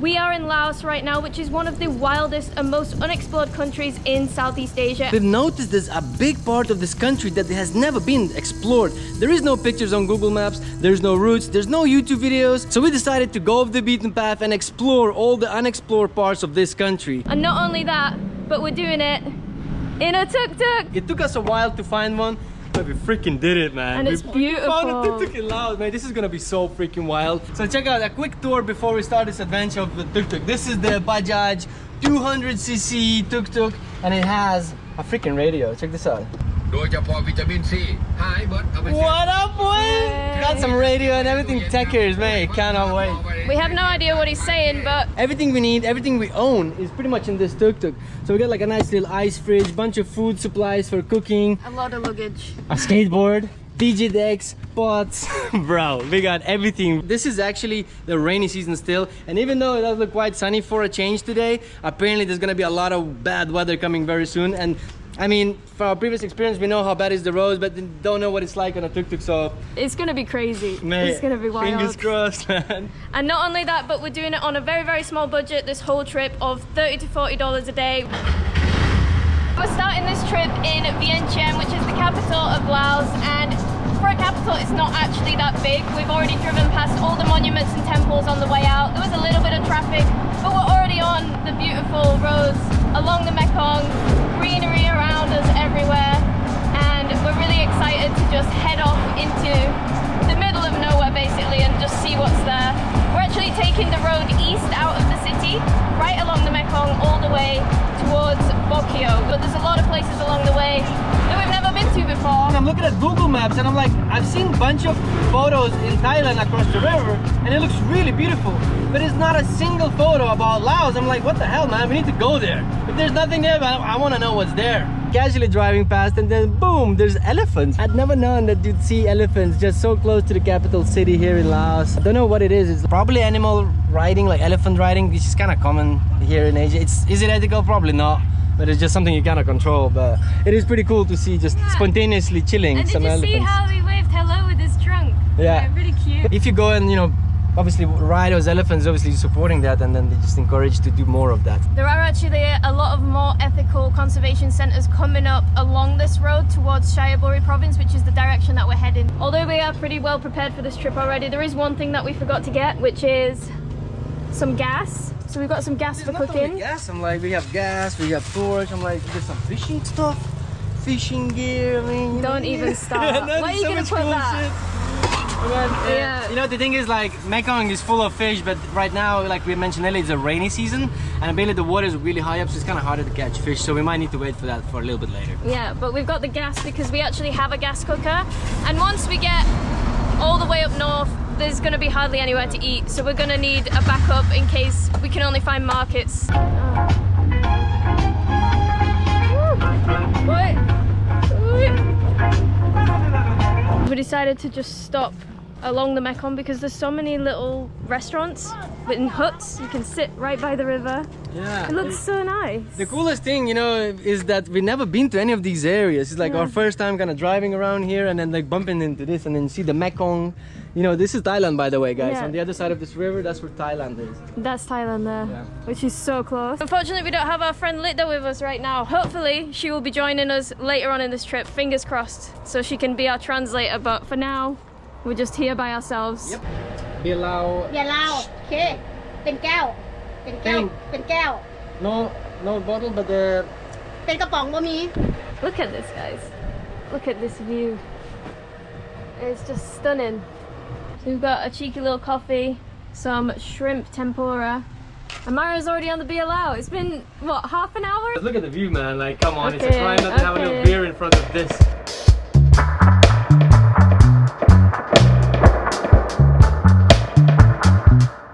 We are in Laos right now, which is one of the wildest and most unexplored countries in Southeast Asia. We've noticed there's a big part of this country that has never been explored. There is no pictures on Google Maps, there's no routes, there's no YouTube videos. So we decided to go off the beaten path and explore all the unexplored parts of this country. And not only that, but we're doing it in a tuk-tuk. It took us a while to find one, but we freaking did it, man. And it's beautiful. We found a tuk-tuk in Laos, man. This is gonna be so freaking wild. So check out a quick tour before we start this adventure of the tuk-tuk. This is the Bajaj 200cc tuk-tuk, and it has a freaking radio. Check this out. What up, boy? Got some radio and everything techers, man. Cannot wait. We have no idea what he's saying, but everything we need, everything we own is pretty much in this tuk-tuk. So we got like a nice little ice fridge, bunch of food supplies for cooking, a lot of luggage, a skateboard, DJ decks, pots. Bro, we got everything. This is actually the rainy season still, and even though it does look quite sunny for a change today, apparently there's gonna be a lot of bad weather coming very soon. And I mean, from our previous experience, we know how bad is the roads, but don't know what it's like on a tuk-tuk, so it's gonna be crazy. Mate, it's gonna be wild. Fingers crossed, man. And not only that, but we're doing it on a very, very small budget, this whole trip of $30 to $40 a day. We're starting this trip in Vientiane, which is the capital of Laos, and for a capital, it's not actually that big. We've already driven past all the monuments and temples on the way out. There was a little bit of traffic, but we're already on the beautiful roads along the Mekong, greenery around us everywhere, and we're really excited to just head off into the middle of nowhere basically and just see what's there. We're actually taking the road east out of the city, right along the Mekong all the way towards Bokyo, but there's a lot of places along the way that we've never been to before. I'm looking at Google Maps and I'm like, I've seen a bunch of photos in Thailand across the river and it looks really beautiful, but it's not a single photo about Laos. I'm like, what the hell, man, we need to go there. If there's nothing there, I want to know what's there. Casually driving past and then boom, there's elephants. I'd never known that you'd see elephants just so close to the capital city here in Laos. I don't know what it is. It's probably animal riding, like elephant riding, which is kind of common here in Asia. Is it ethical? Probably not, but it's just something you cannot control. But it is pretty cool to see just spontaneously chilling. And some did you elephants. see how he waved hello with his trunk? Yeah, really cute. If you go and, you know, obviously ride those elephants, obviously supporting that, and then they just encourage to do more of that. There are actually a lot of more ethical conservation centres coming up along this road towards Chayaburi province, which is the direction that we're heading. Although we are pretty well prepared for this trip already, there is one thing that we forgot to get, which is some gas. So we've got some gas for cooking. Gas, I'm like, we have gas, we have torch, I'm like, there's some fishing stuff, fishing gear, I mean... Don't even start. Where are you going to put that? Yeah. You know, the thing is, like, Mekong is full of fish, but right now, like we mentioned earlier, it's a rainy season, and basically the water is really high up, so it's kind of harder to catch fish, so we might need to wait for that for a little bit later. Yeah, but we've got the gas because we actually have a gas cooker, and once we get all the way up north, there's going to be hardly anywhere to eat, so we're going to need a backup in case we can only find markets. We decided to just stop along the Mekong because there's so many little restaurants in huts. You can sit right by the river. Yeah, it looks so nice. The coolest thing, you know, is that we've never been to any of these areas. It's like our first time kind of driving around here and then like bumping into this and then see the Mekong. You know, this is Thailand, by the way, guys. Yeah. On the other side of this river, that's where Thailand is. That's Thailand there, which is so close. Unfortunately, we don't have our friend Lita with us right now. Hopefully, she will be joining us later on in this trip, fingers crossed, so she can be our translator. But for now, we're just here by ourselves. Yep. Beer Lao. Yeah, Lao. Okay. Pen keo. Pen keo. Pen keo. No bottle, but the... Pen kapong bo mi. Look at this, guys. Look at this view. It's just stunning. So we've got a cheeky little coffee, some shrimp tempura. Amara's already on the beer Lao. It's been, what, half an hour? Look at the view, man. Like, come on, it's a crime not to have a little beer in front of this.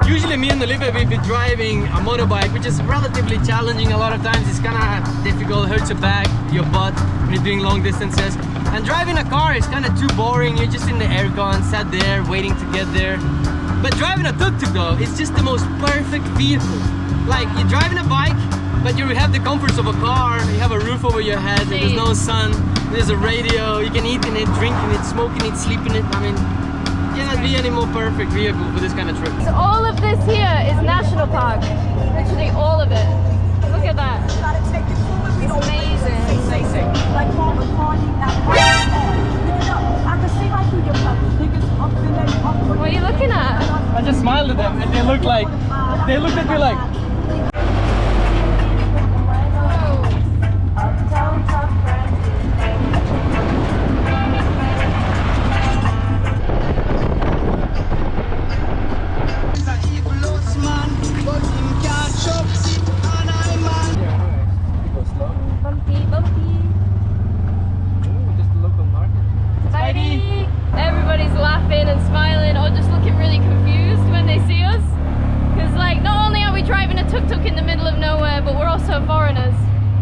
Usually me and Olivia, we've been driving a motorbike, which is relatively challenging a lot of times. It's kind of difficult, hurts your back, your butt when you're doing long distances. And driving a car is kind of too boring. You're just in the aircon, sat there, waiting to get there. But driving a tuk-tuk though, it's just the most perfect vehicle. Like, you're driving a bike, but you have the comforts of a car. You have a roof over your head, there's no sun, there's a radio, you can eat in it, drink in it, smoke in it, sleep in it. I mean, cannot be any more perfect vehicle for this kind of trip. So all of this here is national park. Literally all of it. Look at that. It's amazing. What are you looking at? I just smiled at them and they looked at me like, everybody's laughing and smiling or just looking really confused when they see us. Because like, not only are we driving a tuk-tuk in the middle of nowhere, but we're also foreigners.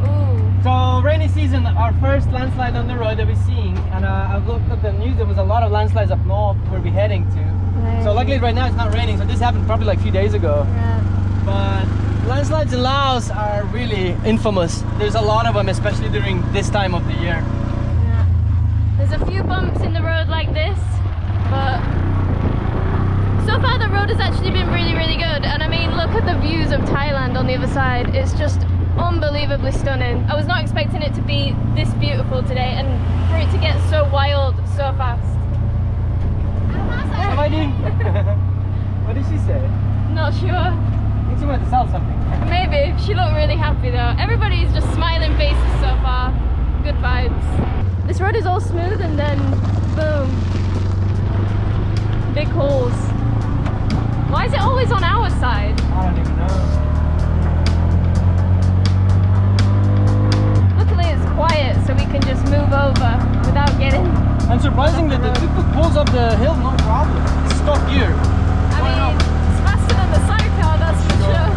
Ooh. So rainy season, our first landslide on the road that we're seeing, and I've looked at the news, there was a lot of landslides up north where we're heading to. Right. So luckily right now it's not raining, so this happened probably like a few days ago. Yeah. But landslides in Laos are really infamous. There's a lot of them, especially during this time of the year. There's a few bumps in the road like this, but so far the road has actually been really, really good. And I mean, look at the views of Thailand on the other side. It's just unbelievably stunning. I was not expecting it to be this beautiful today and for it to get so wild so fast. What did she say? Not sure. I think she wanted to sell something. Maybe. She looked really happy though. Everybody's just smiling faces so far. Good vibes. This road is all smooth and then boom, big holes. Why is it always on our side? I don't even know. Luckily it's quiet so we can just move over without getting... And surprising that the tuk-tuk pulls up the hill, no problem. It's top gear. I mean, it's faster than the sidecar, that's for sure.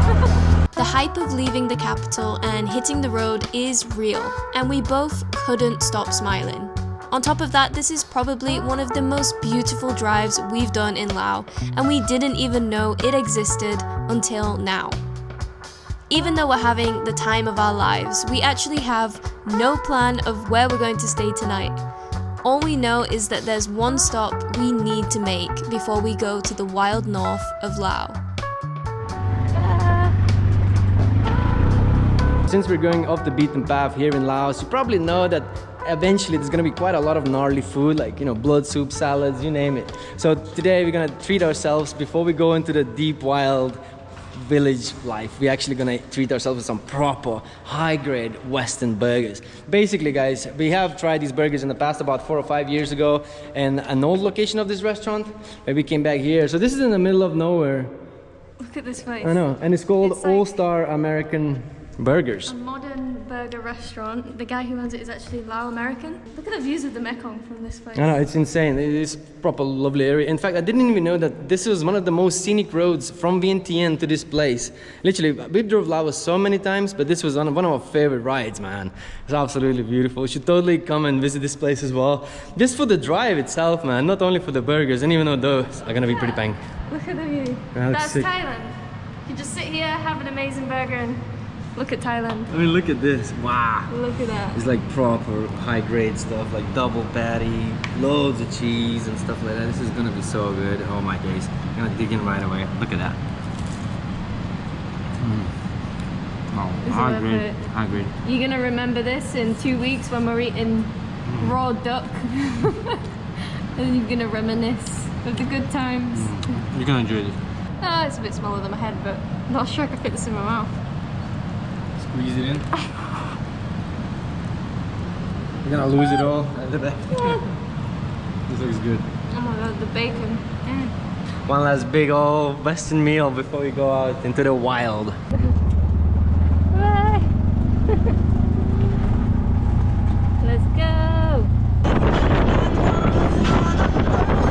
The hype of leaving the capital and hitting the road is real, and we both couldn't stop smiling. On top of that, this is probably one of the most beautiful drives we've done in Laos, and we didn't even know it existed until now. Even though we're having the time of our lives, we actually have no plan of where we're going to stay tonight. All we know is that there's one stop we need to make before we go to the wild north of Laos. Since we're going off the beaten path here in Laos, you probably know that eventually there's gonna be quite a lot of gnarly food, like, you know, blood soup, salads, you name it. So today we're gonna treat ourselves before we go into the deep wild village life. We're actually gonna treat ourselves with some proper high-grade Western burgers. Basically, guys, we have tried these burgers in the past about 4 or 5 years ago in an old location of this restaurant, where we came back here. So this is in the middle of nowhere. Look at this place. I know, and it's called It's like- Allstar American Burgers. A modern burger restaurant. The guy who owns it is actually Laos American. Look at the views of the Mekong from this place. I know, it's insane. It is proper lovely area. In fact, I didn't even know that this was one of the most scenic roads from Vientiane to this place. Literally, we drove Laos so many times, but this was one of our favorite rides, man. It's absolutely beautiful. You should totally come and visit this place as well. Just for the drive itself, man, not only for the burgers, and even though those are gonna be pretty bang. Look at the view. That looks That's sick. Thailand. You just sit here, have an amazing burger and look at Thailand. I mean, look at this. Wow. Look at that. It's like proper high-grade stuff, like double patty, loads of cheese and stuff like that. This is gonna be so good. Oh my days. I'm gonna dig in right away. Look at that. Wow, Is it high grade, worth it? high grade. You're gonna remember this in 2 weeks when we're eating raw duck. And you're gonna reminisce of the good times. You're gonna enjoy this. Oh, it's a bit smaller than my head, but I'm not sure I can fit this in my mouth. Squeeze it in. You're gonna lose it all at the back. This looks good. Oh my god, the bacon. Mm. One last big old Western meal before we go out into the wild. Bye. Let's go.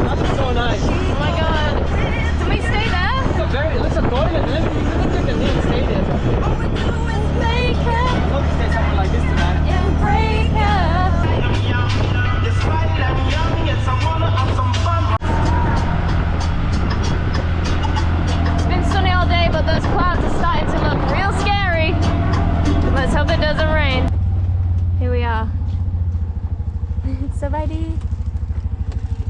That's so nice. Oh my god. Can we stay there? It looks a toilet and everything. You could take a knee and stay there. All we do is bacon. I'd love to stay somewhere like this tonight. And breaker. It's been sunny all day, but those clouds are starting to look real scary. Let's hope it doesn't rain. Here we are.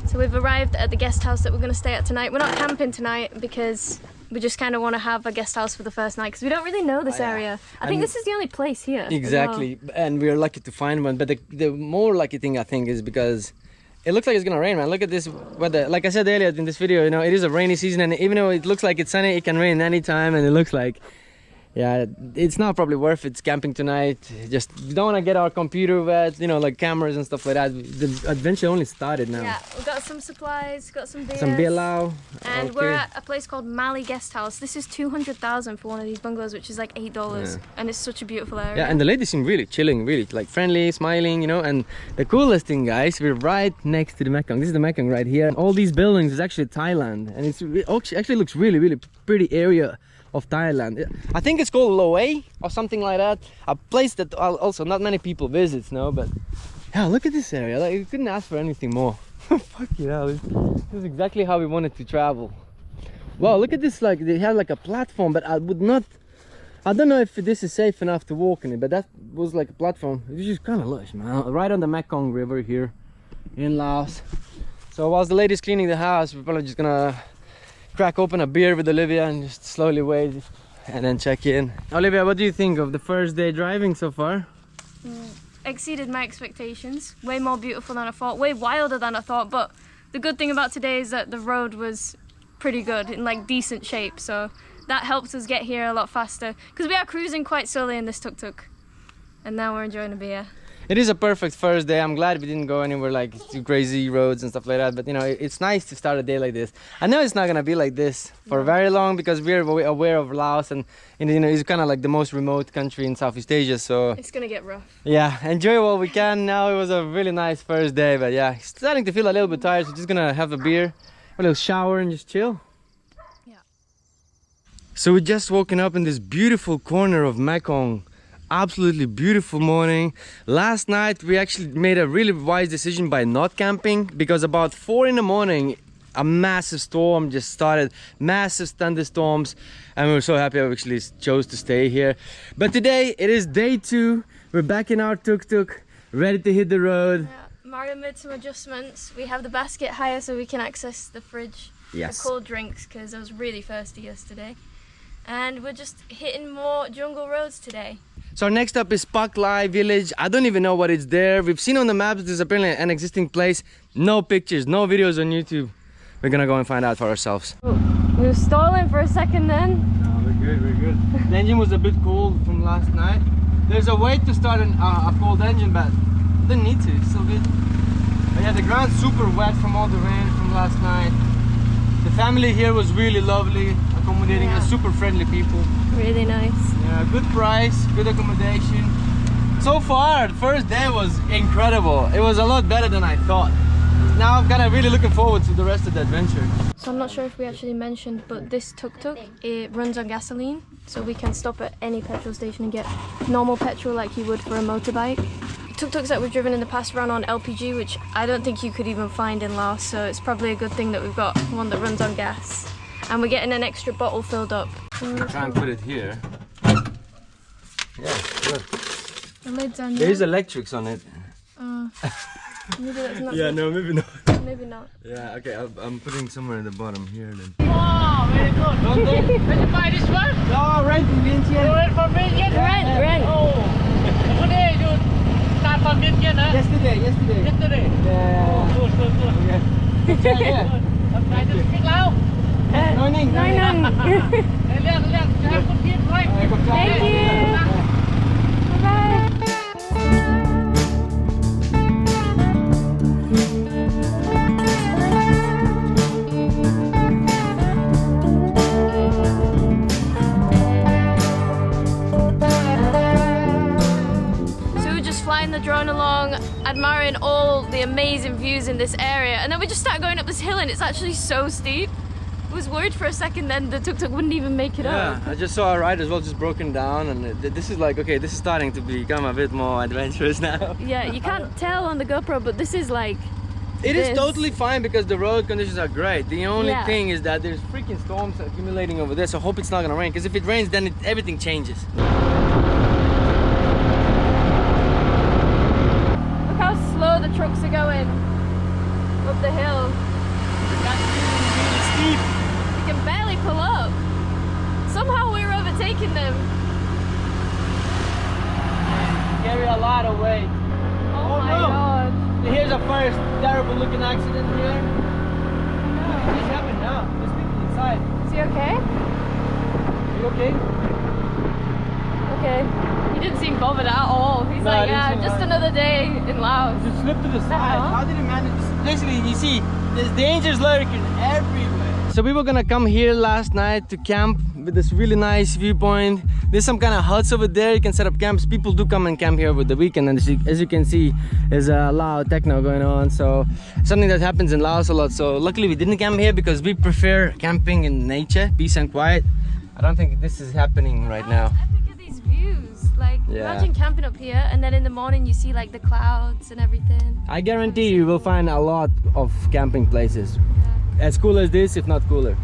So we've arrived at the guest house that we're going to stay at tonight. We're not camping tonight because we just kind of want to have a guest house for the first night because we don't really know this area. I think this is the only place here. Exactly, and we're lucky to find one. But the more lucky thing I think is because it looks like it's gonna rain, man. Look at this weather. Like I said earlier in this video, you know, it is a rainy season, and even though it looks like it's sunny, it can rain anytime, and it looks like, yeah, it's not probably worth it camping tonight. Just we don't want to get our computer wet, you know, like cameras and stuff like that. The adventure only started now. Yeah, we've got some supplies, got some beer. Some beer lao. And we're at a place called Malaysia Guest House. This is 200,000 for one of these bungalows, which is like $8. Yeah. And it's such a beautiful area. Yeah, and the ladies seem really chilling, really like friendly, smiling, you know. And the coolest thing, guys, we're right next to the Mekong. This is the Mekong right here. All these buildings is actually Thailand, and it actually looks really pretty area of Thailand. I think it's called Laos or something like that. A place that also not many people visit, no, but yeah, look at this area. Like, you couldn't ask for anything more. Fuck yeah, this is exactly how we wanted to travel. Wow, look at this, like they have like a platform, but I don't know if this is safe enough to walk in it, but that was like a platform. It was just kind of lush, man. Right on the Mekong River here in Laos. So whilst the lady's cleaning the house, we're probably just gonna crack open a beer with Olivia and just slowly wait and then check in. Olivia, what do you think of the first day driving so far? Exceeded my expectations. Way more beautiful than I thought, way wilder than I thought, but the good thing about today is that the road was pretty good, in like decent shape, so that helps us get here a lot faster because we are cruising quite slowly in this tuk-tuk, and now we're enjoying a beer. It is a perfect first day. I'm glad we didn't go anywhere like too crazy roads and stuff like that, but you know, it's nice to start a day like this. I know it's not gonna be like this for very long because we're aware of Laos, and you know, it's kind of like the most remote country in Southeast Asia, so it's gonna get rough. Yeah, enjoy what we can. Now it was a really nice first day, but yeah, starting to feel a little bit tired, so just gonna have a beer, a little shower, and just chill. Yeah. So we just woken up in this beautiful corner of Mekong. Absolutely beautiful morning. Last night we actually made a really wise decision by not camping because about 4 in the morning a massive storm just started, massive thunderstorms, and we were so happy I actually chose to stay here. But today it is day 2. We're back in our tuk-tuk, ready to hit the road. Yeah, Mario made some adjustments. We have the basket higher so we can access the fridge for cold drinks because I was really thirsty yesterday. And we're just hitting more jungle roads today. So next up is Paklay village. I don't even know what it's there. We've seen on the maps there's apparently an existing place. No pictures, no videos on YouTube. We're gonna go and find out for ourselves. Oh, we were stalling for a second then. No, we're good. The engine was a bit cold from last night. There's a way to start a cold engine, but didn't need to, it's still good. But yeah, the ground's super wet from all the rain from last night. The family here was really lovely, accommodating us, super friendly people. Really nice. Yeah, good price, good accommodation. So far, the first day was incredible. It was a lot better than I thought. Now I'm kind of really looking forward to the rest of the adventure. So I'm not sure if we actually mentioned, but this tuk-tuk, it runs on gasoline. So we can stop at any petrol station and get normal petrol like you would for a motorbike. Tuk-tuks that we've driven in the past run on LPG, which I don't think you could even find in Laos. So it's probably a good thing that we've got one that runs on gas. And we're getting an extra bottle filled up. Try and put it here. Yeah, good. The lid's on There's electrics on it. Maybe that's not Yeah, good. no, maybe not. Maybe not. Yeah, okay, I'm putting somewhere in the bottom here then. Wow, very good. Did you buy this one? No, rent in Vientiane. Rent from Vientiane? Rent. Oh, today you start from Vientiane, huh? Yesterday. Yesterday? Yeah. Oh, good. Okay. Good try, yeah. I'm trying to speak loud. Morning. Hey, look, you have good kids, right? Thank you. Bye-bye. Flying the drone along, admiring all the amazing views in this area, and then we just started going up this hill and it's actually so steep. I was worried for a second then the tuk-tuk wouldn't even make it up. Yeah, I just saw a ride as well, just broken down, and this is like, okay, this is starting to become a bit more adventurous now. Yeah, you can't tell on the GoPro, but this is like It is totally fine because the road conditions are great. The only thing is that there's freaking storms accumulating over there, so I hope it's not gonna rain, because if it rains then everything changes. Look how slow the trucks are going up the hill. That's really steep. We can barely pull up. Somehow we're overtaking them. Carry a lot of weight. Oh my god. Here's a first terrible looking accident here. What just happened now? There's people inside. Is he okay? Are you okay? Okay. He didn't seem bothered at all. He's No, like, he didn't yeah, seem just bothered. another day in Laos. Just slip to the side. hell? How did he manage this? Basically, you see, there's dangers lurking everywhere. So we were gonna come here last night to camp with this really nice viewpoint. There's some kind of huts over there. You can set up camps. People do come and camp here over the weekend, and as you can see, there's a loud techno going on. So something that happens in Laos a lot. So luckily we didn't camp here because we prefer camping in nature, peace and quiet. I don't think this is happening right now. Epic are these views. Like, Yeah. imagine camping up here, and then in the morning you see like the clouds and everything. I guarantee you will find a lot of camping places. As cool as this, if not cooler.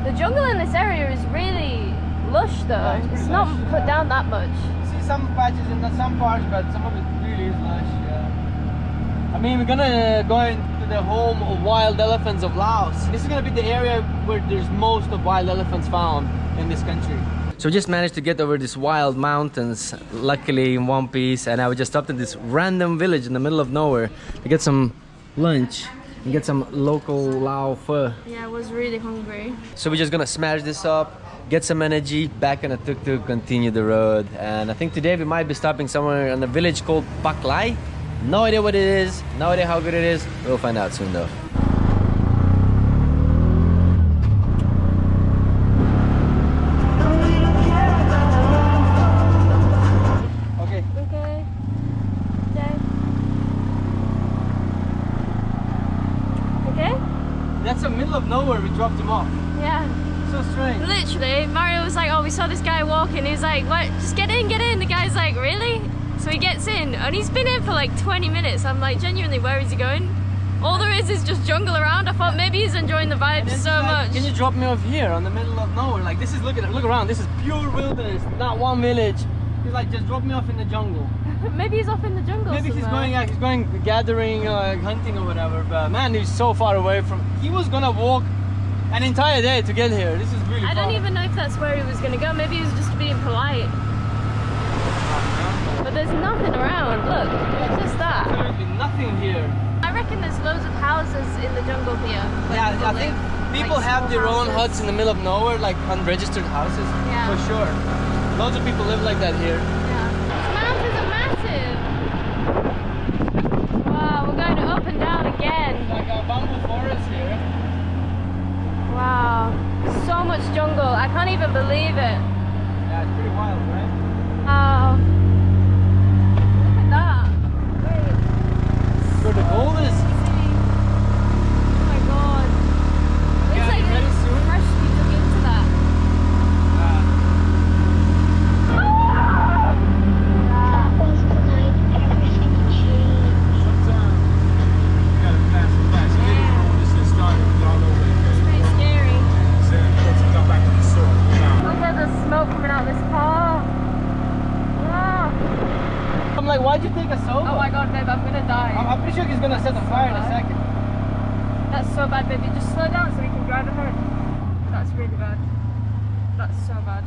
The jungle in this area is really lush though. Yeah, it's pretty It's not lush. put down that much. See some patches in some parts, but some of it really is lush. Yeah. I mean, we're gonna go into the home of wild elephants of Laos. This is gonna be the area where there's most of wild elephants found in this country. So we just managed to get over these wild mountains, luckily in one piece, and I just stopped at this random village in the middle of nowhere to get some lunch and get some local Lao pho. Yeah, I was really hungry. So we're just gonna smash this up, get some energy, back on a Tuk Tuk, continue the road. And I think today we might be stopping somewhere in a village called Paklay. No idea what it is, no idea how good it is. We'll find out soon though. Okay. Okay. Okay. Okay? That's the middle of nowhere, we dropped him off. Yeah. So strange. Literally, Mario was like, oh, we saw this guy walking. He's like, what? Just get in, get in. The guy's like, really? So he gets in, and he's been in for like 20 minutes. I'm like, genuinely, where is he going? All there is just jungle around. I thought maybe he's enjoying the vibes so much. Can you drop me off here on the middle of nowhere? Like this is, look around, this is pure wilderness, not one village. He's like, just drop me off in the jungle. Maybe he's off in the jungle Maybe he's somewhere. going, yeah, he's going gathering, hunting or whatever. But man, he's so far away from. He was gonna walk an entire day to get here. This is really I far. don't even know if that's where he was going to go. Maybe he was just being polite. But there's nothing around. Look, it's just that. Absolutely nothing here. I reckon there's loads of houses in the jungle here. Like, Yeah, I people think live, people like, have small their own houses. huts in the middle of nowhere, like unregistered houses. Yeah. For sure. Loads of people live like that here. Yeah. These mountains are massive. Wow, we're going up and down again. Like a bamboo forest here. Wow, so much jungle. I can't even believe it. Yeah, it's pretty wild, right? Wow. Look at that. Wait. For the coldest. Oh my god. It's Yeah, like you ready it's soon? freshly dug into that. It's pretty scary. Look at the smoke coming out of this car. Ah. I'm like, why'd you take a soda? Oh my god, babe, I'm gonna die. I'm pretty sure he's gonna set the fire in a second. That's so bad, baby. Just slow down so we can drive ahead. That's really bad. That's so bad.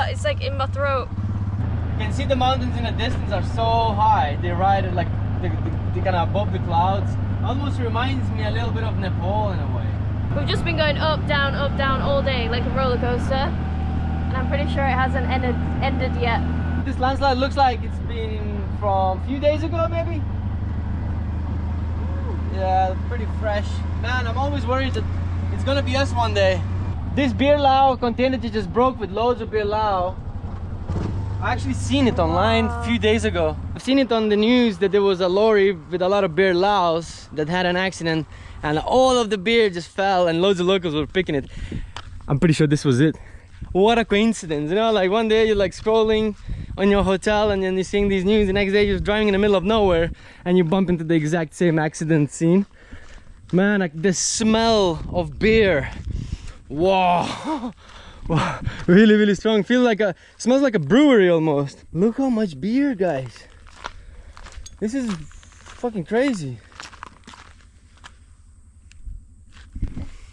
It's like in my throat. You can see the mountains in the distance are so high. They ride like they kind of above the clouds. Almost reminds me a little bit of Nepal in a way. We've just been going up, down, all day like a roller coaster. And I'm pretty sure it hasn't ended yet. This landslide looks like it's been from a few days ago, maybe. Yeah, pretty fresh. Man, I'm always worried that it's gonna be us one day. This beer Lao container just broke with loads of beer Lao. I actually seen it online a few days ago. I've seen it on the news that there was a lorry with a lot of beer Laos that had an accident and all of the beer just fell and loads of locals were picking it. I'm pretty sure this was it. What a coincidence, you know, like one day you're like scrolling on your hotel and then you're seeing these news, the next day you're driving in the middle of nowhere and you bump into the exact same accident scene. Man, like the smell of beer. Whoa. Wow, really strong. Smells like a brewery almost. Look how much beer, guys. This is fucking crazy.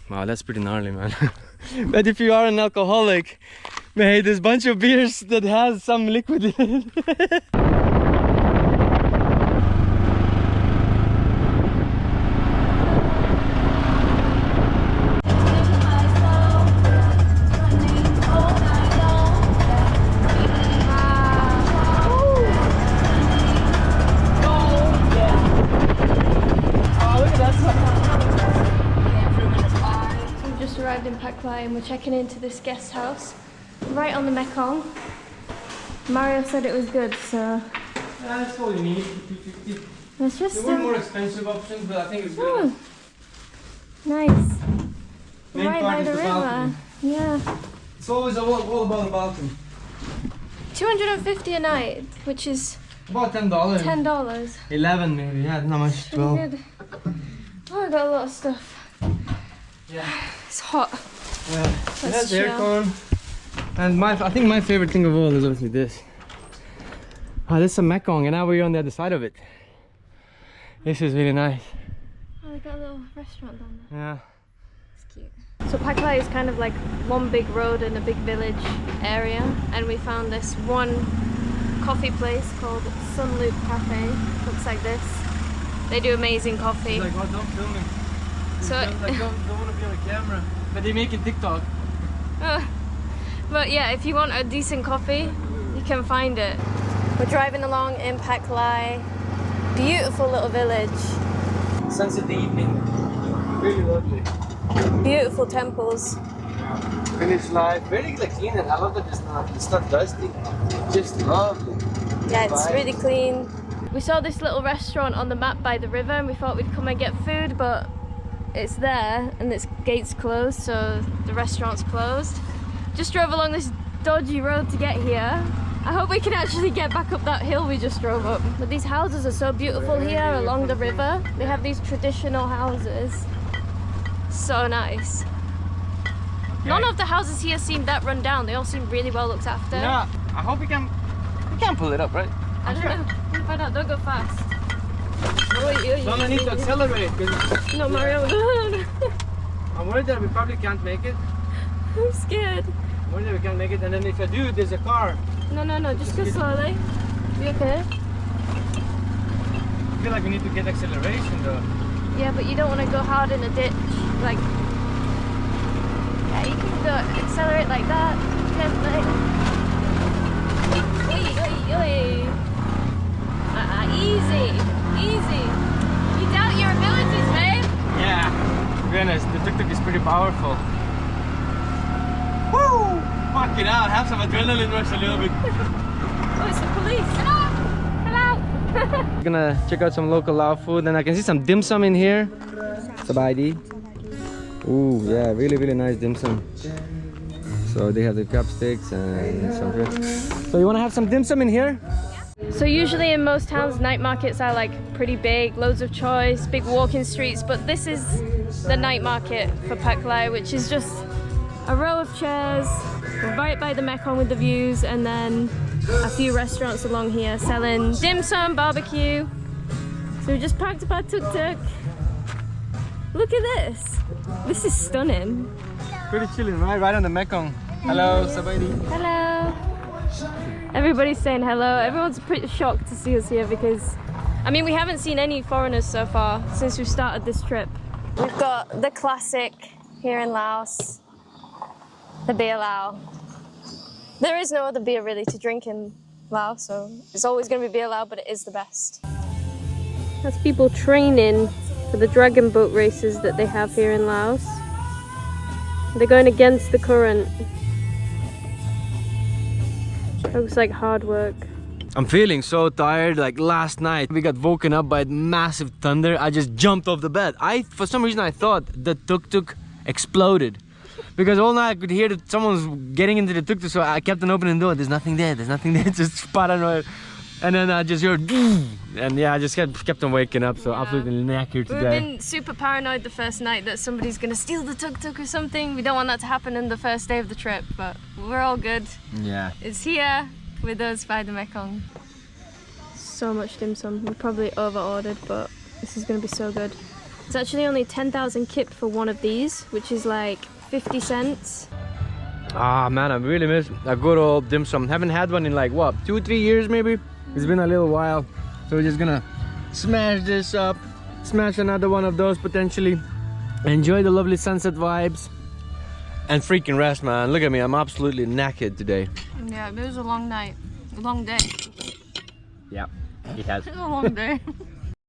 Wow, that's pretty gnarly, man. But if you are an alcoholic, hey, there's a bunch of beers that has some liquid in it. In Paklay, and we're checking into this guest house right on the Mekong. Mario said it was good, so That's all you need. it's just There were more expensive options, but I think it's good. Nice. Main Right part by is the river. balcony. Yeah. It's always all about the balcony. $250 a night, which is About $10. $10. 11 maybe, yeah, not much. 12. Good. Oh, I got a lot of stuff. Yeah. It's hot. Yeah. Let's That's chill. aircon. And I think my favorite thing of all is obviously this. Ah, this is a Mekong, and now we're on the other side of it. This is really nice. Oh, they got a little restaurant down there. Yeah. It's cute. So Paklay is kind of like one big road in a big village area, and we found this one coffee place called Sunloop Cafe. Looks like this. They do amazing coffee. It's like, oh, don't film me. So Like, don't want to be on the camera. But they make it TikTok. but yeah, if you want a decent coffee, you can find it. We're driving along in Paklay. Beautiful little village. Sunset evening. Really lovely. Beautiful temples. Village life. Very like clean, and I love that it's not dusty. Just lovely. Yeah, it's Vibe. really clean. We saw this little restaurant on the map by the river, and we thought we'd come and get food, but it's there and its gate's closed, so the restaurant's closed. Just drove along this dodgy road to get here. I hope we can actually get back up that hill we just drove up. But these houses are so beautiful here along the river. They have these traditional houses. So nice. None of the houses here seem that run down. They all seem really well looked after. Yeah, I hope we can pull it up, right? I don't know. We'll find out. Don't go fast. Don't I need to accelerate? Because No, Mario. I'm worried that we probably can't make it. I'm scared. I'm worried that we can't make it, and then if I do, there's a car. No. Just go slowly. You okay? I feel like we need to get acceleration though. Yeah, but you don't want to go hard in a ditch. Like, yeah, you can go accelerate like that. Gently. Oi. Easy. You doubt your abilities, babe. Yeah. To be honest, the Tuk Tuk is pretty powerful. Woo! Fucking out. Have some adrenaline rush a little bit. Oh, it's the police. Hello. We're gonna check out some local Lao food, and I can see some dim sum in here. Sabaidi. Ooh, yeah, really nice dim sum. So they have the chopsticks and some fruit. So you wanna have some dim sum in here? So usually in most towns, night markets are like pretty big, loads of choice, big walking streets, but this is the night market for Paklay, which is just a row of chairs right by the Mekong with the views, and then a few restaurants along here selling dim sum, barbecue. So we just parked up our Tuk Tuk. Look at this. This is stunning. Pretty chilling, right? Right on the Mekong. Hello, Sabaidi. Hello. Everybody's saying hello. Everyone's pretty shocked to see us here because, I mean, we haven't seen any foreigners so far since we started this trip. We've got the classic here in Laos, the beer Lao. There is no other beer really to drink in Laos, so it's always going to be beer Lao, but it is the best. That's people training for the dragon boat races that they have here in Laos. They're going against the current. Looks like hard work. I'm feeling so tired. Like last night we got woken up by massive thunder. I just jumped off the bed. For some reason I thought the Tuk Tuk exploded, because all night I could hear that someone was getting into the Tuk Tuk, so I kept on opening the door. There's nothing there, just paranoid. And then I just heard, and yeah, I just kept on waking up, so Yeah. absolutely knackered We've today. been super paranoid the first night that somebody's gonna steal the Tuk Tuk or something. We don't want that to happen in the first day of the trip, but we're all good. Yeah. It's here with us by the Mekong. so much dim sum. We probably over ordered, but this is gonna be so good. It's actually only 10,000 kip for one of these, which is like 50 cents. Ah man, I really miss a good old dim sum. Haven't had one in like what, 2-3 years maybe? It's been a little while. So we're just gonna smash this up, smash another one of those potentially, enjoy the lovely sunset vibes, and freaking rest, man. Look at me, I'm absolutely knackered today. Yeah, it was a long night, a long day. Yeah, it has. It was a long day.